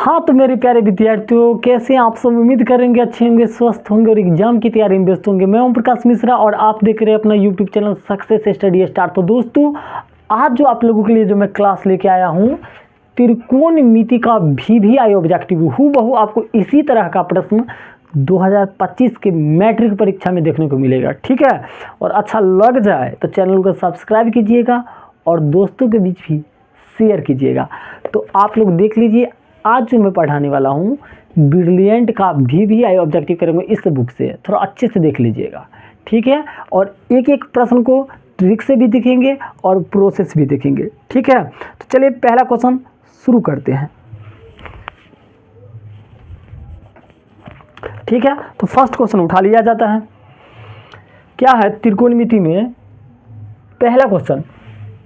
हाँ तो मेरे प्यारे विद्यार्थियों, कैसे आप सब? उम्मीद करेंगे अच्छे होंगे, स्वस्थ होंगे और एग्जाम की तैयारी में व्यस्त होंगे। मैं ओम प्रकाश मिश्रा और आप देख रहे हैं अपना YouTube channel success study star. तो दोस्तों, आज जो आप लोगों के लिए जो मैं क्लास लेके आया हूँ, त्रिकोणमिति का VVI ऑब्जेक्टिव हूबहू आपको इसी तरह का प्रश्न 2025 के मैट्रिक परीक्षा में देखने को मिलेगा। ठीक है, और अच्छा लग जाए तो चैनल को सब्सक्राइब कीजिएगा और दोस्तों के बीच भी शेयर कीजिएगा। तो आप लोग देख लीजिए, आज जो मैं पढ़ाने वाला हूँ ब्रिलियंट का VVI ऑब्जेक्टिव करेंगे इस बुक से, थोड़ा अच्छे से देख लीजिएगा। ठीक है, और एक एक प्रश्न को ट्रिक से भी देखेंगे और प्रोसेस भी देखेंगे। ठीक है, तो चलिए पहला क्वेश्चन शुरू करते हैं। ठीक है, तो फर्स्ट क्वेश्चन उठा लिया जाता है। क्या है त्रिकोणमिति में? पहला क्वेश्चन,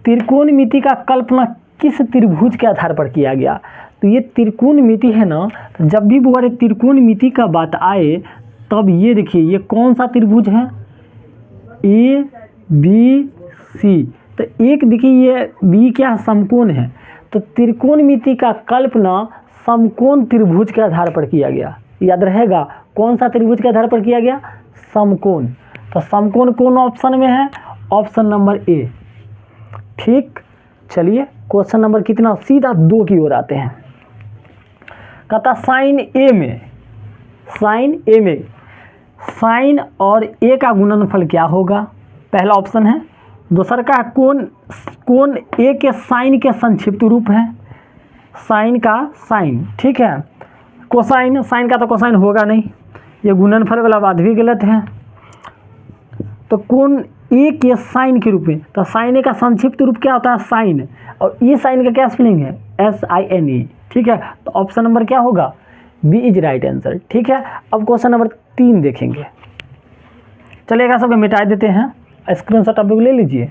त्रिकोणमिति का कल्पना किस त्रिभुज के आधार पर किया गया? तो ये त्रिकोणमिति है ना, तो जब भी बुआ त्रिकोणमिति का बात आए तब ये देखिए, ये कौन सा त्रिभुज है? ABC। तो एक देखिए, ये B क्या समकोण है, तो त्रिकोणमिति का कल्पना समकोण त्रिभुज के आधार पर किया गया। याद रहेगा, कौन सा त्रिभुज के आधार पर किया गया? समकोण। तो समकोण कौन ऑप्शन में है? Option number A। ठीक, चलिए क्वेश्चन नंबर कितना, सीधा 2 की ओर आते हैं। कहता साइन A में, साइन और A का गुणनफल क्या होगा? पहला ऑप्शन है। दूसरा का कोण A के साइन के संक्षिप्त रूप है, साइन का साइन। ठीक है, कोसाइन, साइन का तो कोसाइन होगा नहीं, ये गुणनफल वाला बात भी गलत है। तो कोण A के साइन के रूप में, तो साइन A का संक्षिप्त रूप क्या होता है? साइन। और ये साइन का क्या स्पेलिंग है? SINE। ठीक है, तो ऑप्शन नंबर क्या होगा? B is right answer. ठीक है, अब क्वेश्चन नंबर 3 देखेंगे। चलिएगा, सबको मिटा देते हैं। स्क्रीनशॉट आप लोग ले लीजिए,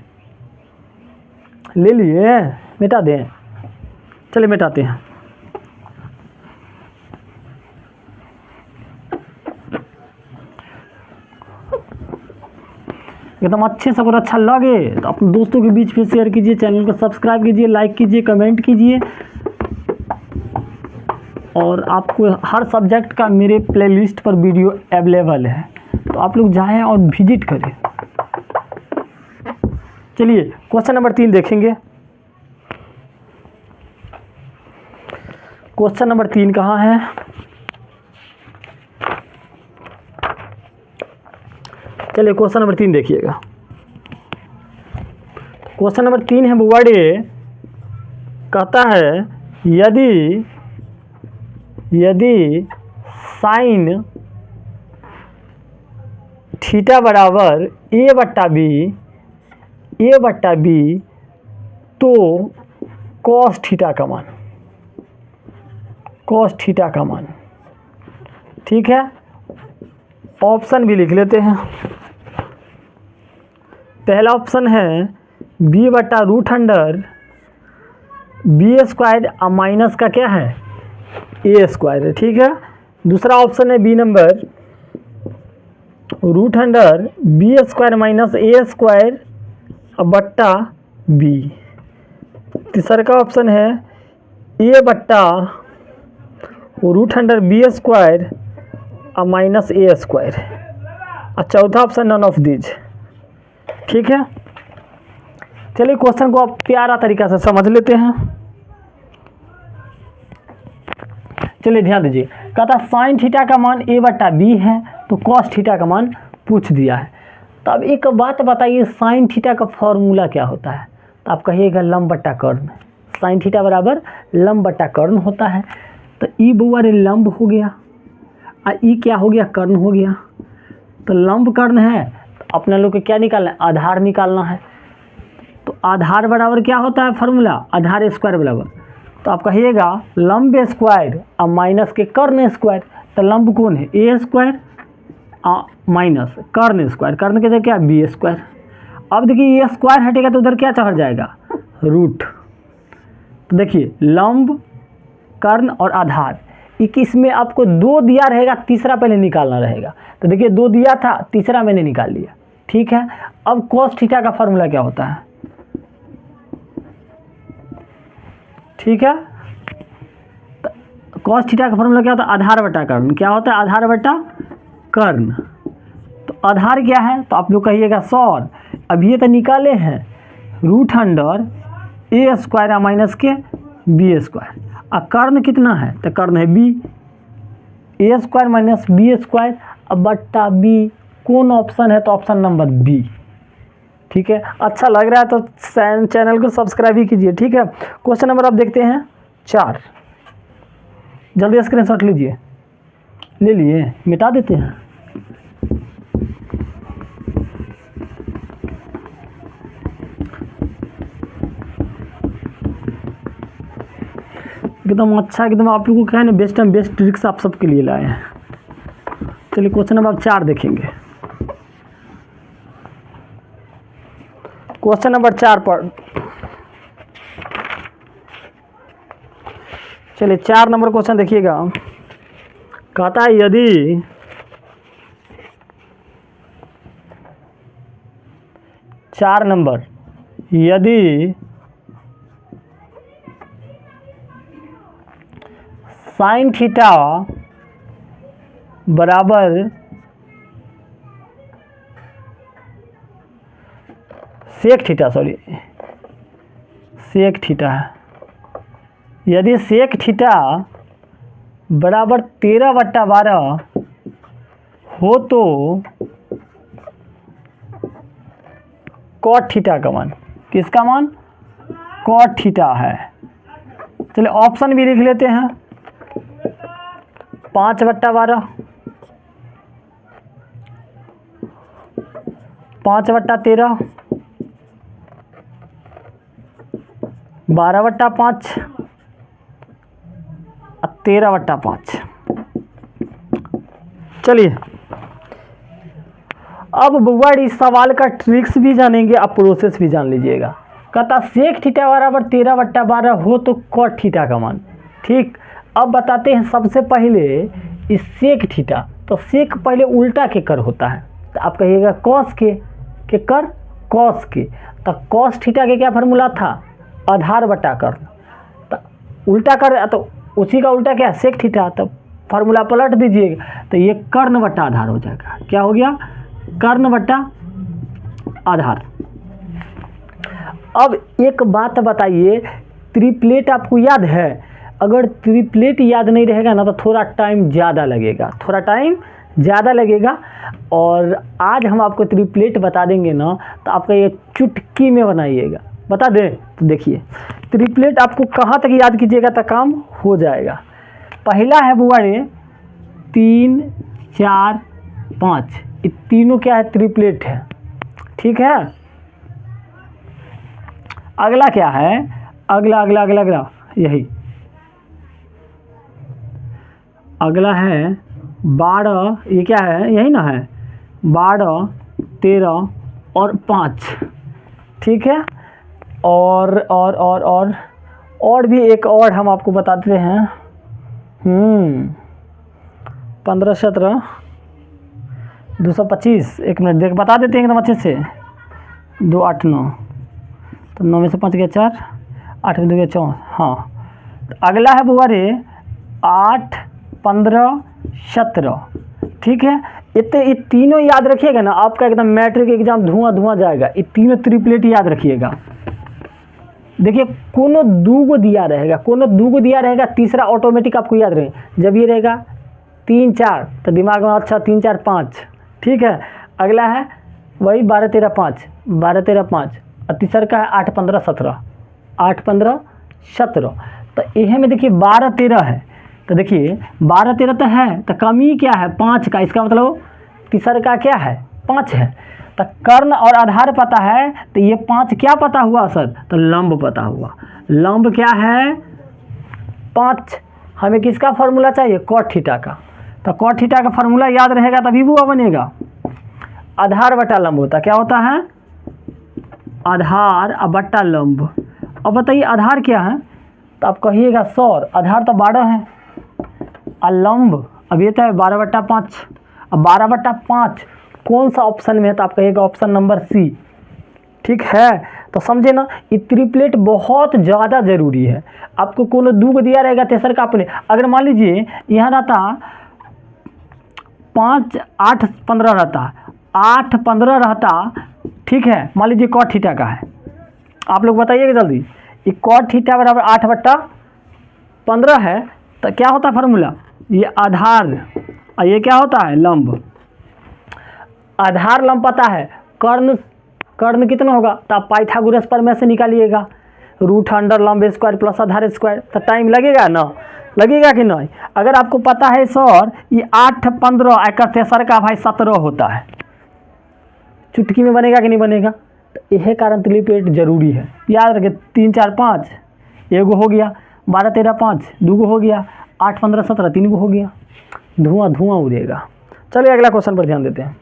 ले लिए, मिटा दें। चलिए मिटाते हैं। एकदम अच्छे से, अगर अच्छा लगे तो अपने दोस्तों के बीच में शेयर कीजिए, चैनल को सब्सक्राइब कीजिए, लाइक कीजिए, कमेंट कीजिए। और आपको हर सब्जेक्ट का मेरे प्लेलिस्ट पर वीडियो अवेलेबल है, तो आप लोग जाएं और विजिट करें। चलिए क्वेश्चन नंबर 3 देखेंगे। क्वेश्चन नंबर 3 कहाँ है? चलिए क्वेश्चन नंबर 3 देखिएगा। क्वेश्चन नंबर 3 है बुआ डे, कहता है यदि साइन थीटा बराबर A बट्टा B तो कॉस थीटा का मान। ठीक है, ऑप्शन भी लिख लेते हैं। पहला ऑप्शन है B बट्टा root under B square minus का क्या है? A स्क्वायर है। ठीक है, दूसरा ऑप्शन है B number root under B square minus A square बट्टा B। तीसरा का ऑप्शन है A बट्टा root under B square minus A square. और चौथा ऑप्शन नन ऑफ दीज। ठीक है, चलिए क्वेश्चन को आप प्यारा तरीका से समझ लेते हैं। चलिए ध्यान दीजिए, कहता साइन थीटा का मान A बट्टा B है, तो कॉस थीटा का मान पूछ दिया है। तो अब एक बात बताइए, साइन थीटा का फॉर्मूला क्या होता है? तो आप कहिएगा लंब बट्टा कर्ण। साइन थीटा बराबर लंब बट्टा कर्ण होता है। तो ई बुआ रे लंब हो गया और ई क्या हो गया? कर्ण हो गया। तो लंब कर्ण है, तो अपने लोग को क्या निकालना है? आधार निकालना है। तो आधार बराबर क्या होता है फॉर्मूला? आधार स्क्वायर बराबर, तो आप कहिएगा लंब स्क्वायर और माइनस के कर्ण स्क्वायर। तो लंब कौन है? A स्क्वायर माइनस कर्ण स्क्वायर, कर्ण के जगह क्या? B square. अब देखिए ये स्क्वायर हटेगा तो उधर क्या चढ़ जाएगा? रूट। तो देखिए लंब, कर्ण और आधार, इसमें आपको 2 दिया रहेगा, तीसरा पहले निकालना रहेगा। तो देखिए 2 दिया था, तीसरा मैंने निकाल लिया। ठीक है, अब कॉस थीटा का फॉर्मूला क्या होता है? ठीक है, कॉस थीटा का फॉर्मूला क्या होता है? आधार बटा कर्ण। क्या होता है? आधार बटा कर्ण। तो आधार क्या है? तो आप लोग कहिएगा 100। अब ये तो निकाले हैं रूट अंडर ए स्क्वायर माइनस के बी स्क्वायर। और कर्ण कितना है? तो कर्ण है बी, ए स्क्वायर माइनस बी स्क्वायर अब बट्टा बी। कौन ऑप्शन है? तो ऑप्शन नंबर बी। ठीक है, अच्छा लग रहा है तो चैनल को सब्सक्राइब भी कीजिए। ठीक है, क्वेश्चन नंबर आप देखते हैं 4। जल्दी स्क्रीनशॉट लीजिए। ले लिए? मिटा देते हैं। एकदम अच्छा, एकदम आप लोगों को क्या है ना, बेस्ट एंड बेस्ट ट्रिक्स आप सबके लिए लाए हैं। चलिए क्वेश्चन नंबर 4 देखेंगे। क्वेश्चन नंबर 4 पर चलिए 4 नंबर क्वेश्चन देखिएगा। कहता है यदि चार नंबर, यदि साइन थीटा बराबर सेक थीटा, सेक थीटा है। यदि सेक थीटा बराबर 13/12 हो तो कॉट थीटा का मान, किसका मान? कॉट थीटा है। चलिए ऑप्शन भी लिख लेते हैं। 5/12, 5/13, 12/5 और 13/5। चलिए अब बुआ इस सवाल का ट्रिक्स भी जानेंगे, आप प्रोसेस भी जान लीजिएगा। कहता सेक थीटा बराबर 13/12 हो तो कॉट थीटा का मान। ठीक, अब बताते हैं सबसे पहले इस सेक थीटा। तो सेक पहले उल्टा के कर होता है, तो आप कहिएगा कॉस के कर कॉस के। तो कॉस थीटा के क्या फार्मूला था? आधार बटा कर्ण। तो उल्टा कर, तो उसी का उल्टा क्या है? Sec theta. तो फार्मूला पलट दीजिएगा, तो ये कर्ण बटा आधार हो जाएगा। क्या हो गया? कर्ण बटा आधार। अब एक बात बताइए, ट्रिपलेट आपको याद है? अगर ट्रिपलेट याद नहीं रहेगा ना तो थोड़ा टाइम ज़्यादा लगेगा, और आज हम आपको ट्रिपलेट बता देंगे ना तो आपका ये चुटकी में बनाइएगा। बता दें तो देखिए, ट्रिपलेट आपको कहाँ तक याद कीजिएगा तो काम हो जाएगा। पहला है बुआ रे 3 4 5, ये तीनों क्या है? ट्रिपलेट है। ठीक है, अगला क्या है? अगला यही अगला है 12। ये क्या है? यही ना है 12 13 और 5। ठीक है, और भी एक और हम आपको बताते हैं। 15 17 225। एक मिनट देख बता देते हैं एकदम अच्छे से। 2 8 9, तो 9 में से 5 गया 4, 8 में 2 गया 4। हाँ, तो अगला है बुआ रे 8 15 17। ठीक है, इतने ये तीनों याद रखिएगा ना, आपका एकदम मैट्रिक एग्जाम धुआं जाएगा। ये तीनों ट्रिपलेट याद रखिएगा। देखिए कोनो दूगो दिया रहेगा, तीसरा ऑटोमेटिक आपको याद रहे। जब ये रहेगा 3 4 तो दिमाग में अच्छा 3 4 5। ठीक है, अगला है वही 12 13 5 और तीसरा का है 8 15 17। तो यह में देखिए 12 13 है, तो देखिए 12 13 तो है, तो कमी क्या है? 5 का। इसका मतलब तीसरा का क्या है? 5 है। तो कर्ण और आधार पता है, तो ये 5 क्या पता हुआ सर? तो लंब पता हुआ। लंब क्या है? 5। हमें किसका फॉर्मूला चाहिए? कॉट थीटा का। तो कॉट थीटा का फॉर्मूला याद रहेगा तभी वो बनेगा। आधार बटा लंब होता क्या होता है? आधार बटा लंब। अब बताइए आधार क्या है? तो आप कहिएगा 100। आधार तो 12 है और लंब अब ये तो है 12/5। अब 12/5 कौन सा ऑप्शन में है? तो आप कहिएगा ऑप्शन नंबर सी। ठीक है, तो समझे ना, ये ट्रिपलेट बहुत ज़्यादा ज़रूरी है। आपको कोनो दू को दिया रहेगा तेसर का अपने, अगर मान लीजिए यहाँ रहता 5 8 15 रहता, 8 15 रहता, ठीक है, मान लीजिए कॉट थीटा का है, आप लोग बताइएगा जल्दी, ये कॉट थीटा बराबर 8/15 है, तो क्या होता है फार्मूला, ये आधार और ये क्या होता है लंब। आधार लंब पता है, कर्ण कितना होगा, तो आप पाइथागोरस पर में से निकालिएगा, रूट अंडर लंब स्क्वायर प्लस आधार स्क्वायर, तो टाइम लगेगा ना, लगेगा कि नहीं। अगर आपको पता है सर ये 8 15 एक तेसर का भाई 17 होता है, चुटकी में बनेगा कि नहीं बनेगा, तो यह कारण ट्रिपलेट जरूरी है। याद रखें 3 4 5 एगो हो गया, 12 13 5 दो गो हो गया, 8 15 17 तीन गो हो गया, धुआं धुआं उड़ेगा। चलिए अगला क्वेश्चन पर ध्यान देते हैं।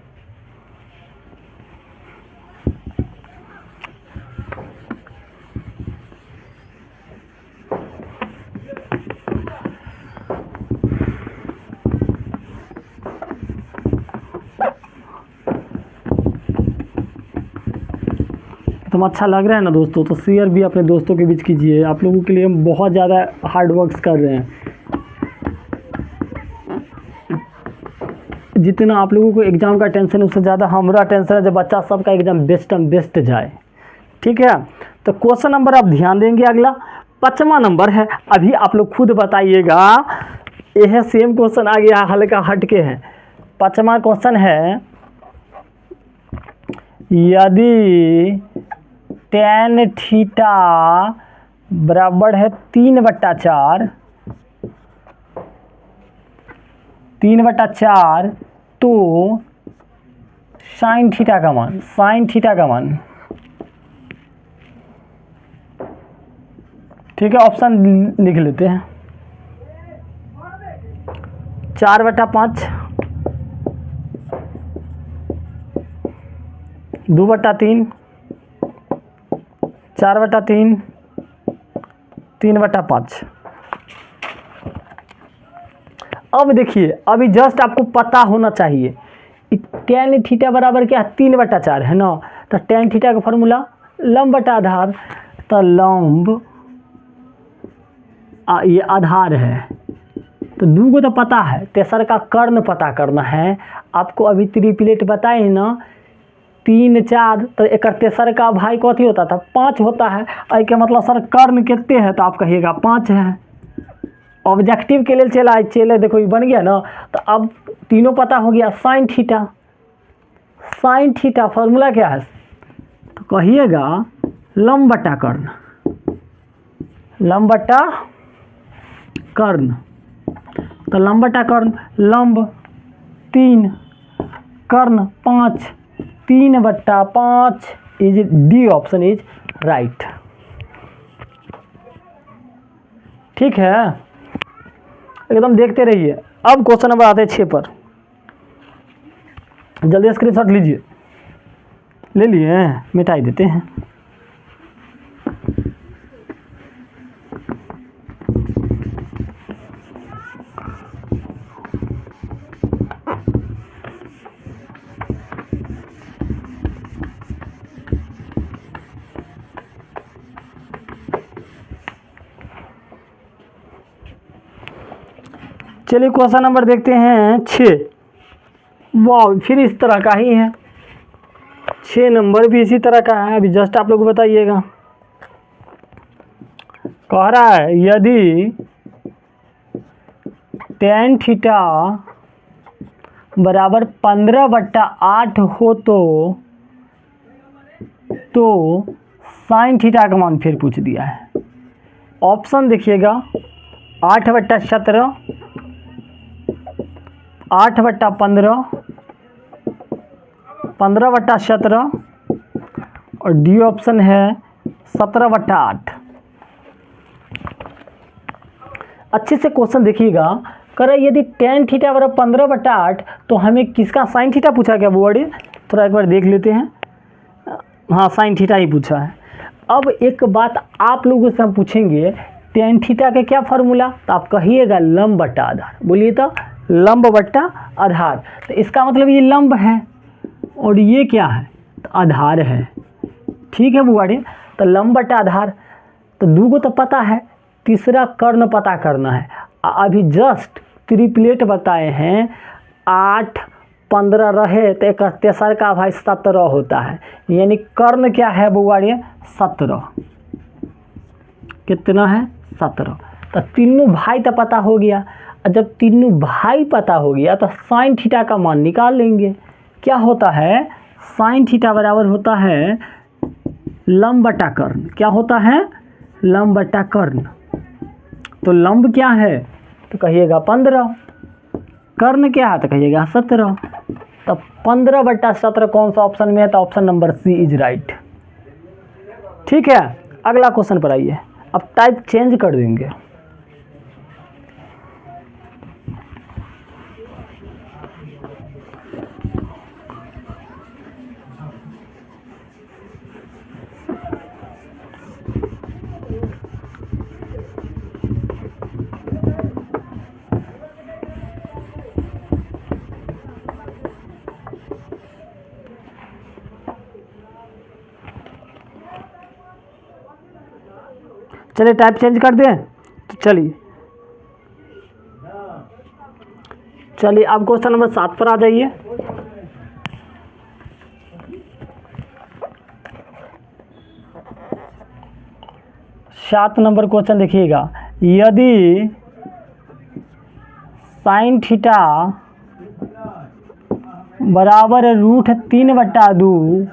तुम अच्छा लग रहा है ना दोस्तों, तो शेयर भी अपने दोस्तों के बीच कीजिए। आप लोगों के लिए हम बहुत ज़्यादा हार्ड वर्क्स कर रहे हैं। जितना आप लोगों को एग्ज़ाम का टेंशन है उससे ज़्यादा हमारा टेंशन है जब बच्चा सबका एग्ज़ाम बेस्ट जाए, ठीक है। तो क्वेश्चन नंबर आप ध्यान देंगे, अगला 5वां नंबर है। अभी आप लोग खुद बताइएगा, यह सेम क्वेश्चन आ गया, हल्का हटके है। 5वां क्वेश्चन है, यदि tan थीटा बराबर है 3/4 तो साइन थीटा का मान, ठीक है, ऑप्शन लिख लेते हैं। 4/5, 2/3, 4/3, 3/5। अब देखिए, अभी जस्ट आपको पता होना चाहिए tan थीटा बराबर क्या है, 3/4 है ना, तो tan थीटा का फॉर्मूला लंब बटा आधार, तो लंब ये आधार है, तो दू को तो पता है, तेसर का कर्ण पता करना है आपको। अभी ट्रिपलेट बताए ना 3 4, तो एक तेसर का भाई कथी होता था 5 होता है, आई के मतलब सर कर्ण कितने है, तो आप कहिएगा 5 है। ऑब्जेक्टिव के लिए चले देखो ये बन गया ना, तो अब तीनों पता हो गया। साइन थीटा फॉर्मूला क्या है, तो कहिएगा लंब बटा कर्ण, तो लंब बटा कर्ण, लंब 3 कर्ण 5, 3/5 is D, option is right, ठीक है। एकदम देखते रहिए। अब क्वेश्चन नंबर आते हैं 6 पर, जल्दी स्क्रीनशॉट लीजिए, ले लिए, मिटाई देते हैं। चलिए क्वेश्चन नंबर देखते हैं 6। वाह, फिर इस तरह का ही है, 6 नंबर भी इसी तरह का है। अभी जस्ट आप लोग बताइएगा, कह रहा है यदि tan थीटा बराबर 15/8 हो तो साइन थीटा का मान फिर पूछ दिया है। ऑप्शन देखिएगा 8/17, 8/15, 15/17 और डी ऑप्शन है 17/8। अच्छे से क्वेश्चन देखिएगा, करे यदि tan थीटा बराबर 15/8 तो हमें किसका साइन थीटा पूछा क्या बोर्ड, थोड़ा एक बार देख लेते हैं। हाँ, साइन थीटा ही पूछा है। अब एक बात आप लोगों से हम पूछेंगे, tan थीटा का क्या फार्मूला, तो आप कहिएगा लंब बटा आधार। बोलिए तो लंब बटा आधार, तो इसका मतलब ये लंब है और ये क्या है, तो आधार है, ठीक है बुआड़े। तो लंब बटा आधार, तो 2 को तो पता है, तीसरा कर्ण पता करना है। अभी जस्ट ट्रिपलेट बताए हैं, 8 15 रहे तो एक तेसर का भाई 17 होता है, यानी कर्ण क्या है बुआड़िए 17, कितना है 17। तो तीनों भाई तो पता हो गया, और जब तीनों भाई पता हो गया तो साइन थीटा का मान निकाल लेंगे। क्या होता है, साइन थीटा बराबर होता है लंब बटा कर्ण। क्या होता है, लंब बटा कर्ण। तो लंब क्या है तो कहिएगा 15, कर्ण क्या है तो कहिएगा 17। तो 15 बटा 17 कौन सा ऑप्शन में है, तो option number C is right. ठीक है, अगला क्वेश्चन पर आइए। अब टाइप चेंज कर देंगे। चलिए टाइप चेंज कर दें, तो चलिए अब क्वेश्चन नंबर 7 पर आ जाइए। सात नंबर क्वेश्चन देखिएगा, यदि साइन थीटा बराबर √3/2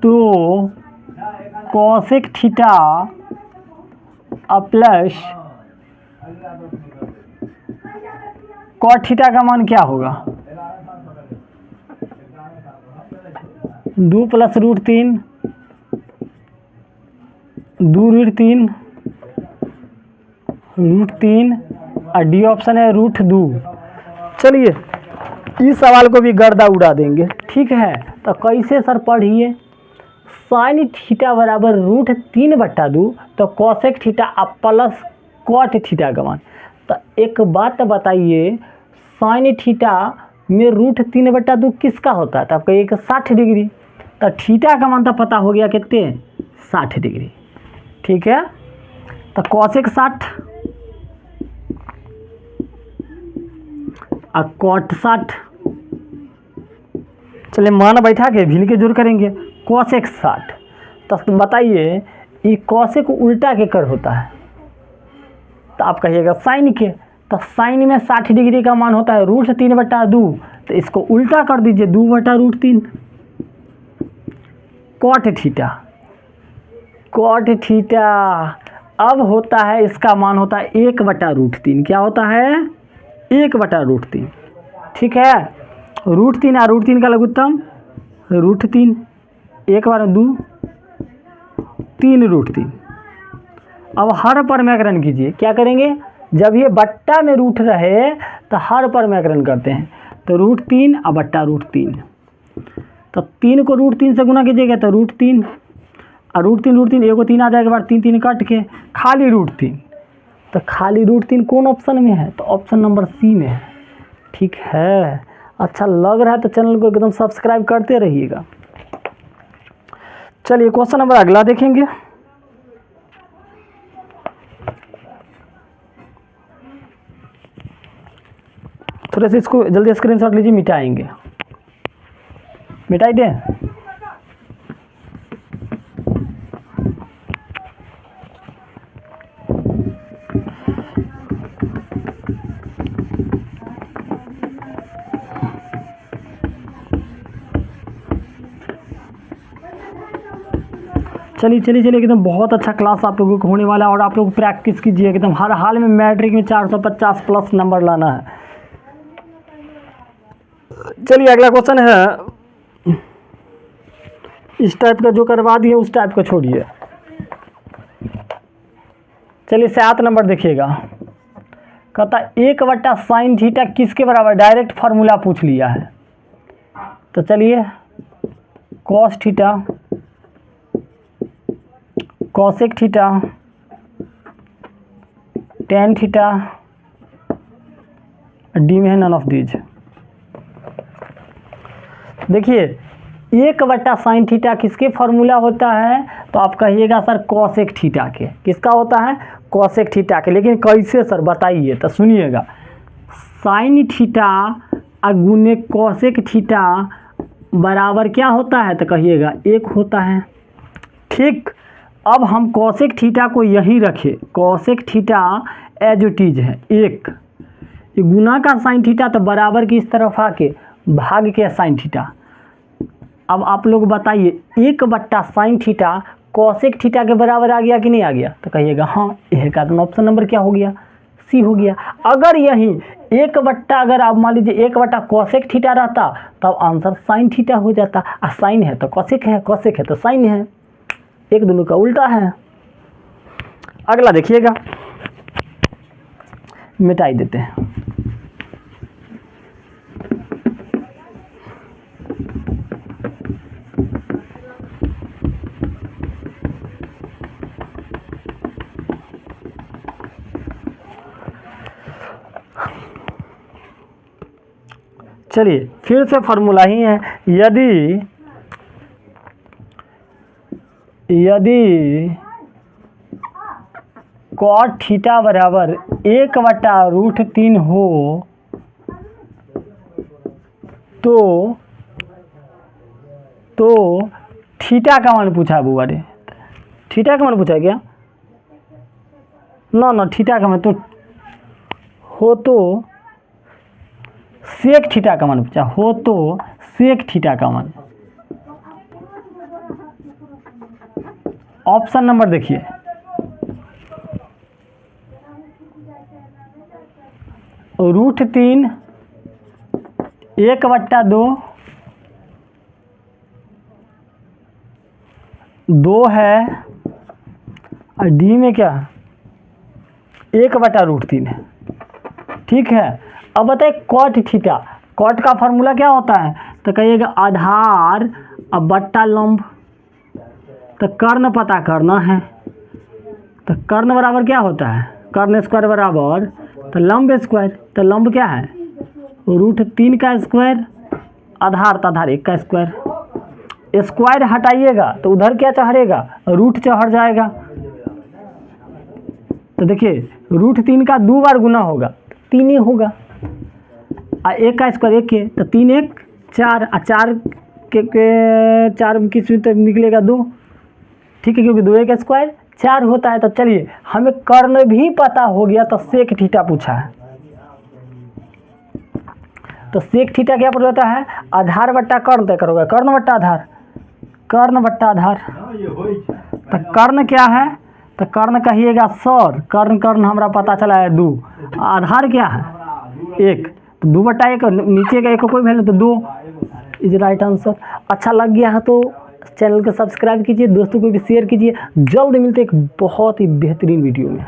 तो cosec theta plus cot theta का मान क्या होगा। 2 + √3, 2 √3, √3 और डी ऑप्शन है √2। चलिए इस सवाल को भी गर्दा उड़ा देंगे। ठीक है, तो कैसे सर पढ़िए, साइन थीटा बराबर √3/2 तो cosec theta plus cot theta का मान। तो एक बात बताइए, साइन थीटा में √3/2 किसका होता है, तो आपका एक 60 डिग्री। तो थीटा का मान तो पता हो गया कितने 60 डिग्री। ठीक है, तो कॉसेक 60 और कॉट 60। चलिए मान बैठा के भिन्न के जोड़ करेंगे, कॉसेक 60। तो बताइए ये कॉसेक उल्टा के कर होता है, तो आप कहिएगा साइन के। तो साइन में 60 डिग्री का मान होता है √3/2, तो इसको उल्टा कर दीजिए 2/√3। कॉट थीटा, कॉट थीटा अब होता है, इसका मान होता है 1/√3। क्या होता है 1/√3। ठीक है, √3 और √3 का लघुत्तम √3, 1 बार 2 3 √3। अब हर पर व्याकरण कीजिए। क्या करेंगे, जब ये बट्टा में रूट रहे तो हर पर व्याकरण करते हैं, तो √3 और बट्टा √3। तो 3 को √3 से गुना कीजिएगा तो √3 और √3 एगो 3 आ जाएगा, बार 3 3 कट के खाली √3। तो खाली √3 कौन ऑप्शन में है, तो ऑप्शन नंबर सी में है। ठीक है, अच्छा लग रहा है तो चैनल को एकदम सब्सक्राइब करते रहिएगा। चलिए क्वेश्चन नंबर अगला देखेंगे। थोड़ा सा इसको जल्दी स्क्रीनशॉट लीजिए, मिटाएंगे, मिटाई दें। चलिए चलिए चलिए, एकदम बहुत अच्छा क्लास आप लोगों को होने वाला है, और आप लोग प्रैक्टिस कीजिए एकदम, हर हाल में मैट्रिक में 450 प्लस नंबर लाना है। चलिए अगला क्वेश्चन है, इस टाइप का जो करवा दिए उस टाइप को छोड़िए। चलिए 7 नंबर देखिएगा, कहता 1/sin थीटा किसके बराबर, डायरेक्ट फार्मूला पूछ लिया है। तो चलिए cos theta, cosec theta, tan theta, D में है नन ऑफ दीज। देखिए 1 बट्टा साइन थीटा किसके फॉर्मूला होता है? तो आप कहिएगा सर कॉसेक थीटा के। किसका होता है? कॉसेक थीटा के। लेकिन कैसे सर बताइए, तो सुनिएगा। साइन थीटा गुने कॉसेक थीटा बराबर क्या होता है? तो कहिएगा 1 होता है। ठीक, अब हम कॉसेक थीटा को यहीं रखें। Cosec theta as it is है 1, गुना का साइन थीटा तो बराबर की इस तरफ आके भाग के साइन थीटा। अब आप लोग बताइए 1 बट्टा साइन थीटा कॉसेक थीटा के बराबर आ गया कि नहीं आ गया? तो कहिएगा हाँ। यह का तो ऑप्शन नंबर क्या हो गया? सी हो गया। अगर यही 1 बट्टा, अगर आप मान लीजिए 1 बट्टा कॉसेक थीटा रहता तब आंसर साइन थीटा हो जाता। और साइन है तो कॉसेक है, कॉसेक है तो साइन है, एक दोनों का उल्टा है। अगला देखिएगा, मिटाई देते हैं। चलिए फिर से फार्मूला ही है। यदि कॉट थीटा बराबर 1/√3 हो तो थीटा का मान पूछा बुआ रे। थीटा का मान पूछा क्या? ना थीटा का मान तो हो तो सेक थीटा का मान पूछा, हो तो सेक थीटा का मान। ऑप्शन नंबर देखिए, √3 1/2 2 है और डी में क्या 1/√3 है। ठीक है, अब बताइए कॉट थीटा। कॉट का फार्मूला क्या होता है? तो कहिएगा आधार अब बट्टा लंब। तो कर्ण पता करना है, तो कर्ण बराबर क्या होता है? कर्ण स्क्वायर बराबर तो लंब स्क्वायर। तो लंब क्या है? √3 का स्क्वायर, आधार तो आधार 1 का स्क्वायर। स्क्वायर हटाइएगा तो उधर क्या चढ़ेगा? रूट चढ़ जाएगा। तो देखिए √3 का 2 बार गुना होगा 3 ही होगा, और 1 का स्क्वायर 1 है तो 3 1 4, और 4 के 4 किस तक निकलेगा 2। ठीक है, क्योंकि 2 का स्क्वायर 4 होता है। तो चलिए हमें कर्ण भी पता हो गया, तो सेक थीटा पूछा है। तो सेक थीटा क्या होता है? आधार बट्टा कर्ण तय करोगे, कर्ण बट्टा आधार, कर्ण बट्टा आधार। तो कर्ण क्या है? तो कर्ण कहिएगा सर, कर्ण हमारा पता चला है 2, आधार क्या है 1, तो 2/1, नीचे का 1 कोई वैल्यू तो 2 इज राइट आंसर। अच्छा लग गया है तो चैनल को सब्सक्राइब कीजिए, दोस्तों को भी शेयर कीजिए। जल्द मिलते एक बहुत ही बेहतरीन वीडियो में।